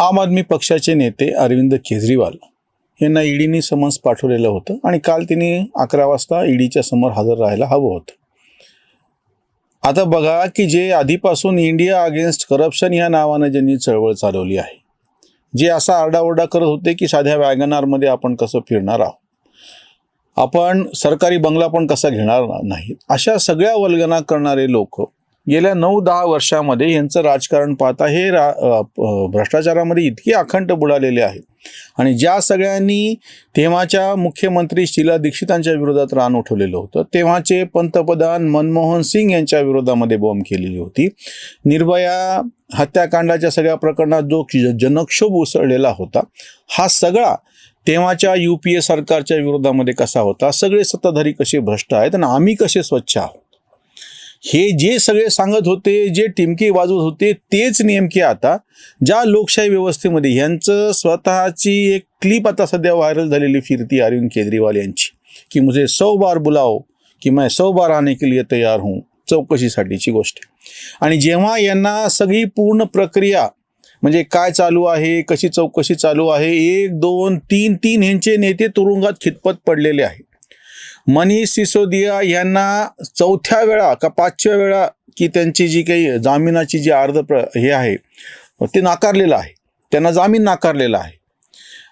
आम आदमी पक्षाचे नेते अरविंद केजरीवाल यांना ईडीने समन्स पाठवलेलं होतं आणि काल त्यांनी 11 वाजता ईडीच्या समोर हजर राहायला हवं होतं. आता बघा की जे आधीपासून इंडिया अगेन्स्ट करप्शन या नावानं ज्यांनी चळवळ चालवली आहे, जे असा आरडाओरडा करत होते की साध्या वॅगनारमध्ये आपण कसं फिरणार आहोत, आपण सरकारी बंगला पण कसा घेणार नाही, अशा सगळ्या वल्गना करणारे लोक गेल्या 9-10 वर्षामध्ये यांचं राजकारण पाहता हे भ्रष्टाचारामध्ये इतके अखंड बुडालेले आहेत. आणि ज्या सगळ्यांनी तेव्हाच्या मुख्यमंत्री शीला दीक्षितांच्या विरोधात रान उठवलेलं होतं, तेव्हाचे पंतप्रधान मनमोहन सिंग यांच्या विरोधामध्ये बॉम्ब केलेली होती, निर्भया हत्याकांडाच्या सगळ्या प्रकरणात जो जनक्षोभ उसळलेला होता, हा सगळा तेव्हाच्या UPA सरकारच्या विरोधामध्ये कसा होता, सगळे सत्ताधारी कसे भ्रष्ट आहेत आणि आम्ही कसे स्वच्छ आहोत, हे जे सगळे सांगत होते, जे टिमके वाजवत होते, तेच नेमके आता ज्या लोकशाही व्यवस्थेमध्ये यांचं स्वतःची एक क्लिप आता सध्या व्हायरल झालेली फिरती अरविंद केजरीवाल यांची की मुझे 100 बार बुलाओ की मैं 100 बार आने के लिए तैयार हूँ, चौकशीसाठीची गोष्ट. आणि जेव्हा यांना सगळी पूर्ण प्रक्रिया म्हणजे काय चालू आहे, कशी चौकशी चालू आहे, 1, 2, 3 ह्यांचे नेते तुरुंगात खितपत पडलेले आहेत. मनीष सिसोदिया यांना 4थ्या वेळा का 5व्या वेळा की त्यांची जी काही जामिनाची जी हे आहे ते नाकारलेलं आहे, त्यांना जामीन नाकारलेला आहे.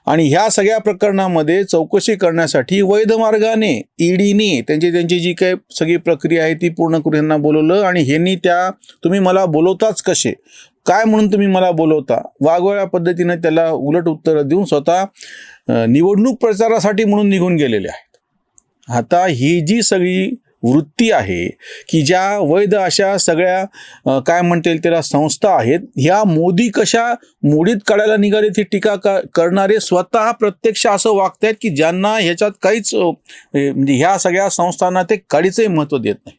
आणि ह्या सगळ्या प्रकरणामध्ये चौकशी करण्यासाठी वैध मार्गाने ईडीने त्यांची जी काही सगळी प्रक्रिया आहे ती पूर्ण करून यांना बोलवलं. आणि ह्यांनी तुम्ही मला बोलवताच कसे, काय म्हणून तुम्ही मला बोलवता, वाघोळ्या पद्धतीने त्याला उलट उत्तरं देऊन स्वतः निवडणूक प्रचारासाठी म्हणून निघून गेलेले आहेत. आता ही जी सगळी वृत्ती आहे की ज्या वैध अशा सगळ्या काय म्हणता येईल त्याला संस्था आहेत, ह्या मोदी कशा मोडीत काढायला निघाले ती टीका करणारे स्वतः प्रत्यक्ष असं वागतायत की ज्यांना ह्याच्यात काहीच म्हणजे ह्या सगळ्या संस्थांना ते काडीचंही महत्त्व देत नाही.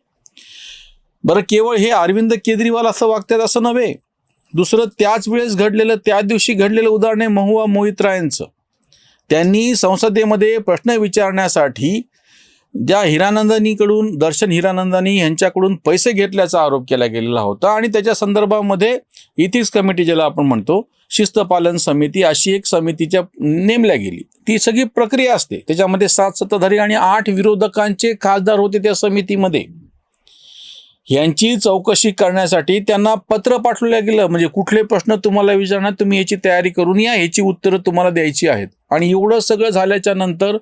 बरं, केवळ हे अरविंद केजरीवाल असं वागतात असं नव्हे, दुसरं त्याच वेळेस घडलेलं, त्या दिवशी घडलेलं उदाहरण आहे महुआ मोहित्रा यांचं. त्यांनी संसदेमध्ये प्रश्न विचारण्यासाठी ज्या हिरानंदानीकडून, दर्शन हिरानंदानी यांच्याकडून पैसे घेतल्याचा आरोप केला गेलेला होता आणि त्याच्या संदर्भामध्ये इथिक्स कमिटी ज्याला आपण म्हणतो, शिस्तपालन समिती, अशी एक समितीच्या नेमल्या गेली. ती सगळी प्रक्रिया असते, त्याच्यामध्ये 7 सत्ताधारी आणि 8 विरोधकांचे खासदार होते त्या समितीमध्ये. यांची चौकशी करण्यासाठी त्यांना पत्र पाठवलं गेलं, म्हणजे कुठले प्रश्न तुम्हाला विचारणार, तुम्ही याची तयारी करून या, याची उत्तरं तुम्हाला द्यायची आहेत. आणि एवढं सगळं झाल्याच्या नंतर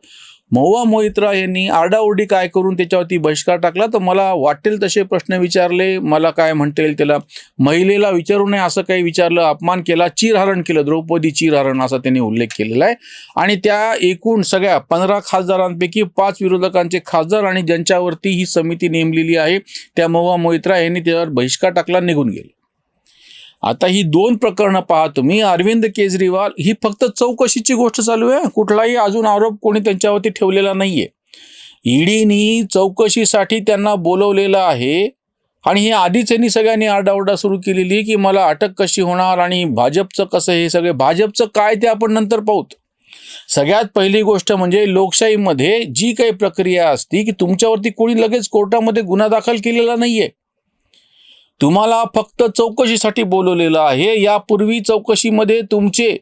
महुआ मोहित्रा यांनी आरडाओरडी काय करून त्याच्यावरती बहिष्कार टाकला. तर मला वाटेल तसे प्रश्न विचारले, मला काय म्हणता येईल त्याला महिलेला विचारू नये असं काही विचारलं, अपमान केला, चीरहरण केलं, द्रौपदी चीरहरण असा त्यांनी उल्लेख केलेला आहे. आणि त्या एकूण सगळ्या 15 खासदारांपैकी 5 विरोधकांचे खासदार आणि ज्यांच्यावरती ही समिती नेमलेली आहे त्या महुआ मोहित्रा यांनी त्यावर बहिष्कार टाकला, निघून गेले. आता ही 2 प्रकरणं पहा तुम्ही. अरविंद केजरीवाल ही फक्त चौकशीची गोष्ट चालू आहे, कुठलाही अजून आरोप कोणी त्यांच्यावरती ठेवलेला नाहीये. ईडीनी चौकशीसाठी त्यांना बोलवलेलं आहे आणि हे आधीच यांनी सगळ्यांनी आरडाओरडा सुरू केलेली की मला अटक कशी होणार आणि भाजपचं कसं, हे सगळे भाजपचं काय ते आपण नंतर पाहूत. सगळ्यात पहिली गोष्ट म्हणजे लोकशाहीमध्ये जी काही प्रक्रिया असती की तुमच्यावरती कोणी लगेच कोर्टामध्ये गुन्हा दाखल केलेला नाहीये, तुम्हाला फक्त चौकशीसाठी बोलवलेलं आहे. यापूर्वी चौकशीमध्ये तुमचे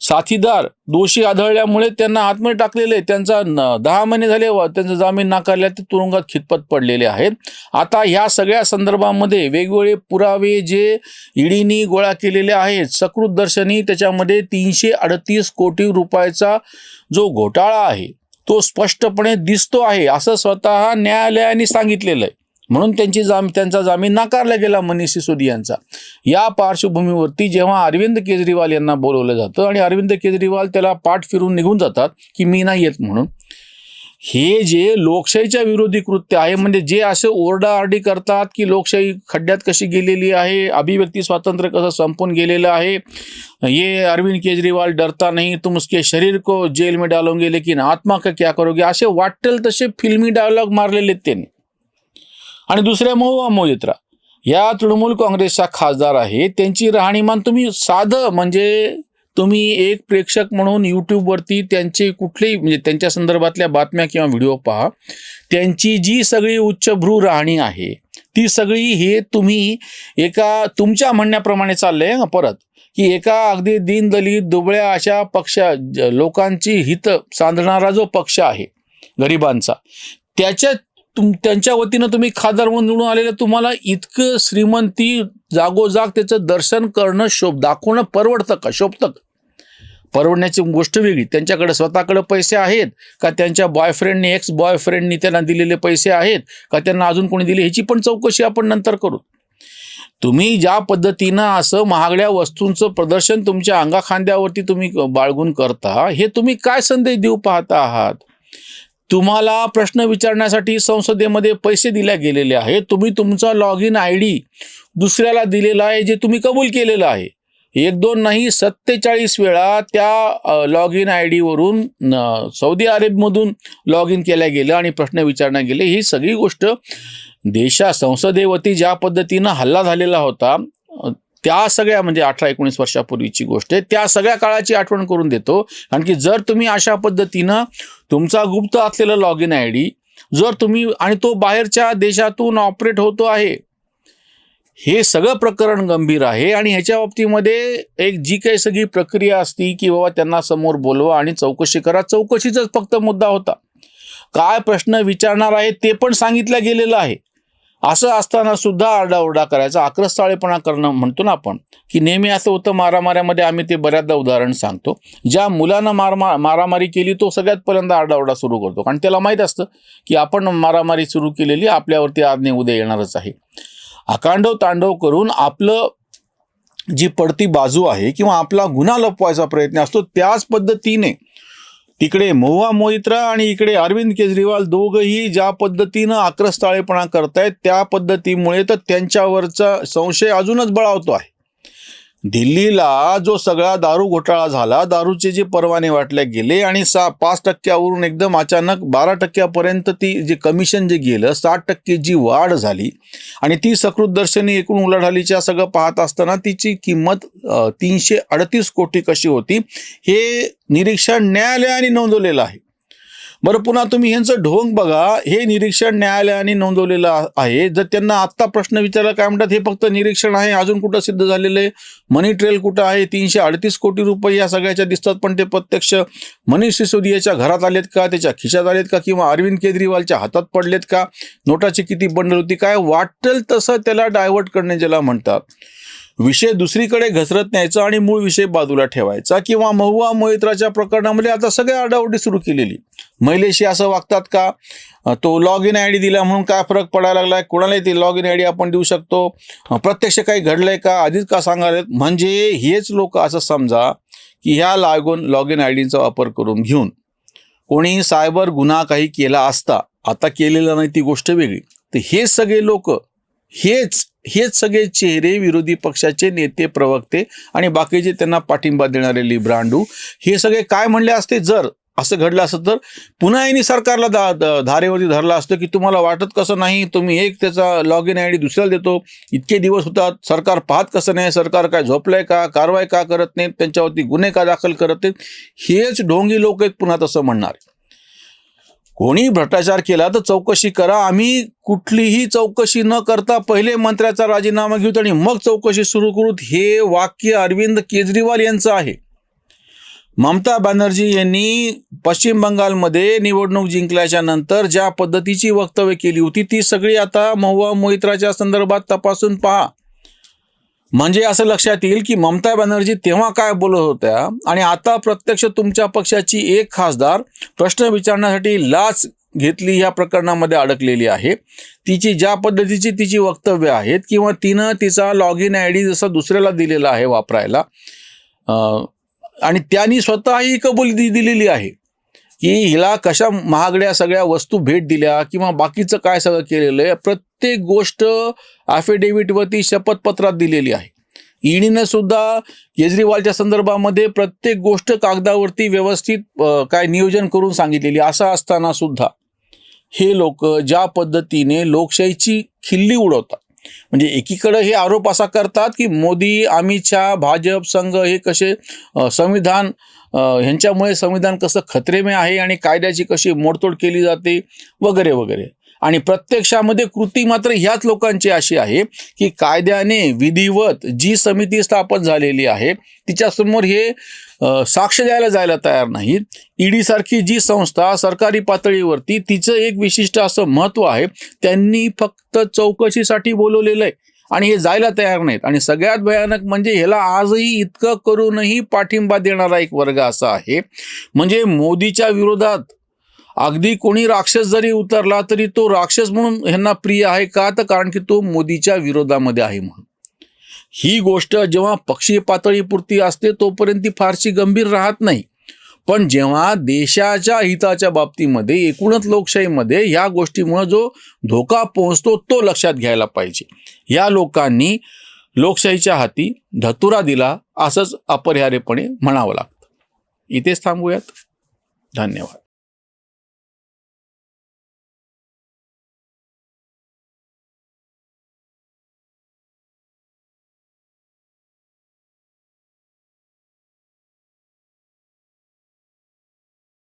साथीदार दोषी आढळल्यामुळे त्यांना आतमध्ये टाकलेले, त्यांचा 10 महिने झाले त्यांचा जामीन नाकारला, ते तुरुंगात खितपत पडलेले आहेत. आता ह्या सगळ्या संदर्भामध्ये वेगवेगळे पुरावे जे ईडीनी गोळा केलेले आहेत सकृत दर्शनी, त्याच्यामध्ये 338 कोटी रुपयाचा जो घोटाळा आहे तो स्पष्टपणे दिसतो आहे असं स्वतः न्यायालयाने सांगितलेलं आहे. म्हणून त्यांचा जामीन नाकारला गेला मनीष सिसोदियांचा. या पार्श्वभूमीवरती जेव्हा अरविंद केजरीवाल यांना बोलवलं जातं आणि अरविंद केजरीवाल त्याला पाठ फिरून निघून जातात की मी नाही येत म्हणून, हे जे लोकशाहीच्या विरोधी कृत्य आहे, म्हणजे जे असे ओरडाआरडी करतात की लोकशाही खड्ड्यात कशी गेलेली आहे, अभिव्यक्ती स्वातंत्र्य कसं संपून गेलेलं आहे, ये अरविंद केजरीवाल डरता नहीं, तुम उसके शरीर को जेल में डालोगे लेकिन आत्मा का क्या करोगे, असे वाटेल तसे फिल्मी डायलॉग मारलेले त्यांनी. आणि दुसऱ्या महुआ मोहित्रा या तृणमूल काँग्रेसचा खासदार आहे, त्यांची राहणीमान तुम्ही साधं म्हणजे तुम्ही एक प्रेक्षक म्हणून यूट्यूबवरती त्यांचे कुठलेही म्हणजे त्यांच्या संदर्भातल्या बातम्या किंवा व्हिडिओ पहा. त्यांची जी सगळी उच्चभ्रू राहणी आहे, ती सगळी हे तुम्ही एका तुमच्या म्हणण्याप्रमाणे चाललंय ना परत, की एका अगदी दीनदलित दुबळ्या अशा लोकांची हित साधणारा जो पक्ष आहे गरिबांचा, त्यांच्या वतीनं तुम्ही खासदार म्हणून निवडून आलेलं, तुम्हाला इतकं श्रीमंती जागोजाग त्याचं दर्शन करणं दाखवणं परवडतं का, शोभतं का? परवडण्याची गोष्ट वेगळी. त्यांच्याकडे स्वतःकडे पैसे आहेत का, त्यांच्या बॉयफ्रेंडने एक्स बॉयफ्रेंडनी त्यांना दिलेले पैसे आहेत का, त्यांना अजून कोणी दिले, ह्याची पण चौकशी आपण नंतर करू. तुम्ही ज्या पद्धतीनं असं महागड्या वस्तूंचं प्रदर्शन तुमच्या अंगाखांद्यावरती तुम्ही बाळगून करता, हे तुम्ही काय संदेश देऊ पाहता आहात? तुम्हाला प्रश्न विचारण्यासाठी संसदेमध्ये पैसे दिले गेलेले आहेत, तुम्ही तुमचा लॉग इन ID दुसऱ्याला दिलेला आहे, जे तुम्ही कबूल केलेलं आहे. 1-2 नाही 47 वेळा त्या लॉग इन ID वरून सौदी अरेबमधून लॉग इन केल्या गेलं आणि प्रश्न विचारण्यात गेले. ही सगळी गोष्ट संसदेवरती ज्या पद्धतीनं हल्ला झालेला होता, त्या सगळ्या म्हणजे 18-19 वर्षापूर्वीची गोष्ट आहे, त्या सगळ्या काळाची आठवण करून देतो. कारण की जर तुम्ही अशा पद्धतीनं तुमचा गुप्त असलेला लॉग इन ID जर तुम्ही, आणि तो बाहेरच्या देशातून ऑपरेट होतो आहे, हे सगळं प्रकरण गंभीर आहे. आणि ह्याच्या बाबतीमध्ये एक जी काही सगळी प्रक्रिया असती की बाबा त्यांना समोर बोलवा आणि चौकशी करा, चौकशीचाच फक्त मुद्दा होता. काय प्रश्न विचारणार आहे ते पण सांगितलं गेलेलं आहे. असं असताना सुद्धा आरडाओरडा करायचा, आक्रस्ताळेपणा करणं म्हणतो ना आपण, की नेहमी असं होतं मारामाऱ्यामध्ये. आम्ही ते बऱ्याचदा उदाहरण सांगतो, ज्या मुलानं मारामारी केली तो सगळ्यात पहिल्यांदा आरडाओरडा सुरू करतो, कारण त्याला माहीत असतं की आपण मारामारी सुरू केलेली, आपल्यावरती आज नाही उद्या येणारच आहे. आकांडव तांडव करून आपलं जी पडती बाजू आहे किंवा आपला गुन्हा लपवायचा प्रयत्न असतो, त्याच पद्धतीने तिकडे महुआ मोइत्रा आणि इकडे अरविंद केजरीवाल दोघंही ज्या पद्धतीनं आक्रस्ताळेपणा करतायत, त्या पद्धतीमुळे तर त्यांच्यावरचा संशय अजूनच बळावतो आहे. दिल्लीला जो सगळा दारू घोटाळा झाला, दारूचे जे परवाने वाटले गेले आणि 5% एकदम अचानक 12% ती जे कमिशन जे गेलं, 60% जी वाढ झाली आणि ती सकृतदर्शनी एकूण उलाढालीच्या सगळं पाहत असताना तिची किंमत 338 कोटी कशी होती, हे निरीक्षण न्यायालयाने नोंदवलेलं आहे. बरं, पुन्हा तुम्ही ह्यांचं ढोंग बघा. हे निरीक्षण न्यायालयाने नोंदवलेलं आहे. जर त्यांना आत्ता प्रश्न विचारला काय म्हणतात, हे फक्त निरीक्षण आहे, अजून कुठं सिद्ध झालेलं आहे, मनी ट्रेल कुठं आहे, 338 कोटी रुपये या सगळ्याच्या दिसतात, पण ते प्रत्यक्ष मनीष सिसोदियाच्या घरात आलेत का, त्याच्या खिशात आलेत का, किंवा अरविंद केजरीवालच्या हातात पडलेत का, नोटाची किती बंडल होती, काय वाटेल तसं त्याला डायव्हर्ट करणे ज्याला म्हणतात. विषय दुसरीकडे घसरत न्यायचा आणि मूळ विषय बाजूला ठेवायचा. किंवा महुआ मोइत्राच्या प्रकरणामध्ये आता सगळ्या आरडाओरडी सुरू केलेली. महिलेशी असं वागतात का, तो लॉग इन ID दिला म्हणून काय फरक पडायला लागलाय, कोणालाही ते लॉग इन ID आपण देऊ शकतो, प्रत्यक्ष काही घडलंय का, आधीच का सांगायला. म्हणजे हेच लोक असं समजा की ह्या लॉग इन IDचा वापर करून घेऊन कोणी सायबर गुन्हा काही केला असता, आता केलेला नाही ती गोष्ट वेगळी. तर हे सगळे लोक, हेच सगळे चेहरे, विरोधी पक्षाचे नेते, प्रवक्ते आणि बाकीचे त्यांना पाठिंबा देणारे लिब्रांडू, हे सगळे काय म्हणले असते जर असं घडलं असतं, तर पुन्हा यांनी सरकारला धारेवरती धरला असतं की तुम्हाला वाटत कसं नाही, तुम्ही एक त्याचा लॉग इन ID दुसऱ्याला देतो, इतके दिवस होतात, सरकार पाहत कसं नाही, सरकार काय झोपलंय का, कारवाई का करत नाहीत, त्यांच्यावरती गुन्हे का दाखल करत नाहीत. हेच ढोंगी लोक आहेत पुन्हा तसं म्हणणार. कोणी भ्रष्टाचार केला तर चौकशी करा. आम्ही कुठलीही चौकशी न करता पहिले मंत्र्याचा राजीनामा घेऊ आणि मग चौकशी सुरू करू, हे वाक्य अरविंद केजरीवाल यांचं आहे. ममता बॅनर्जी यांनी पश्चिम बंगालमध्ये निवडणूक जिंकल्याच्या नंतर ज्या पद्धतीची वक्तव्य केली होती, ती सगळी आता महुआ मोइत्राच्या संदर्भात तपासून पहा. म्हणजे असं लक्षात येईल की ममता बॅनर्जी तेव्हा काय बोलत होत्या आणि आता प्रत्यक्ष तुमच्या पक्षाची एक खासदार प्रश्न विचारण्यासाठी लाच घेतली ह्या प्रकरणामध्ये अडकलेली आहे. तिची ज्या पद्धतीची तिची वक्तव्य आहेत, किंवा तिनं तिचा लॉग इन ID जसा दुसऱ्याला दिलेला आहे वापरायला, आणि त्यांनी स्वतःही कबुली दिलेली आहे की हिला कशा महागड्या सगळ्या वस्तू भेट दिल्या किंवा बाकीचं काय सगळं केलेलं आहे, प्रत्येक गोष्ट ॲफिडेव्हिटवरती शपथपत्रात दिलेली आहे. ईडीनं सुद्धा केजरीवालच्या संदर्भामध्ये प्रत्येक गोष्ट कागदावरती व्यवस्थित काय नियोजन करून सांगितलेली. असं असताना सुद्धा हे लोक ज्या पद्धतीने लोकशाहीची खिल्ली उडवतात, म्हणजे एकीकडे हे आरोप असा करतात की मोदी, अमित शहा, भाजप, संघ हे कसे संविधान, ह्यांच्यामुळे संविधान कसं खतरे में आहे आणि कायद्याची कशी मोडतोड केली जाते वगैरे वगैरे. आणि प्रत्यक्षामध्ये कृती मात्र ह्याच लोकांची अशी आहे की कायद्याने विधिवत जी समिती स्थापन झालेली आहे तिच्यासमोर हे साक्ष द्यायला जायला तयार नाहीत. ईडी सारखी जी संस्था सरकारी पातळीवरती तिचं एक विशिष्ट असं महत्त्व आहे, त्यांनी फक्त चौकशीसाठी बोलवलेलं आहे आणि हे जायला तयार नाहीत. आणि सगळ्यात भयानक म्हणजे ह्याला आजही इतकं करूनही पाठिंबा देणारा एक वर्ग असा आहे. म्हणजे मोदीच्या विरोधात अगदी कोणी राक्षस जरी उतरला तरी तो राक्षस म्हणून ह्यांना प्रिय आहे का, तर कारण की तो मोदीच्या विरोधामध्ये आहे म्हणून. ही गोष्ट जेव्हा पक्षीय पातळीपुरती असते तोपर्यंत ती फारशी गंभीर राहत नाही, पण जेव्हा देशाच्या हिताच्या बाबतीमध्ये एकूणच लोकशाहीमध्ये ह्या गोष्टीमुळे जो धोका पोहोचतो तो लक्षात घ्यायला पाहिजे. या लोकांनी लोकशाहीच्या हाती धतुरा दिला असंच अपरिहार्यपणे म्हणावं लागतं. इथेच थांबूयात. धन्यवाद.